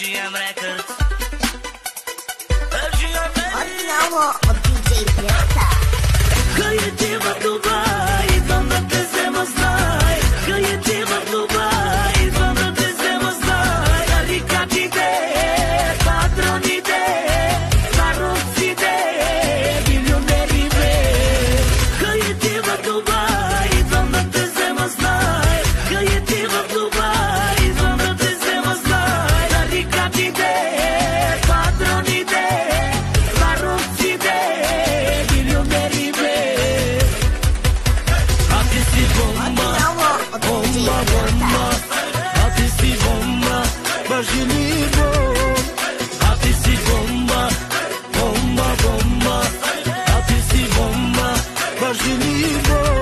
FGM Records. FGM Original od DJ Pirata. Къде в Дубай, идвам да те взема, знай. Къде в Дубай, идвам да те взема, знай. Тарикатите, патроните, каруците, милионери, бе. Къде в Дубай, идвам да те взема, знай. Къде в Дубай, идвам да те взема, знай. Тарикатите, патроните, каруците, милионери, бе. А ти си бомба, бомба, бомба. А ти си бомба, бажили бомба. А ти си бомба, бомба, бомба. А ти си бомба, бажили бомба.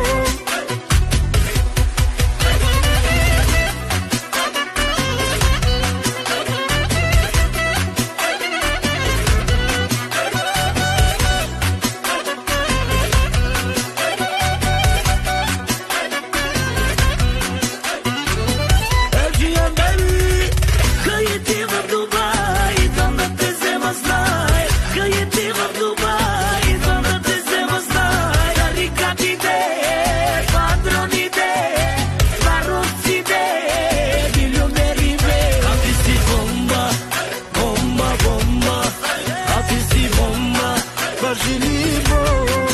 FGM, baby. Къде в Дубай, идвам да те взема, знай. Къде в Дубай, идвам да те взема, знай. Тарикатите, патроните, каруците, милионери, бе. А ти си бомба, бомба, бомба. А ти си бомба, бажили бомба.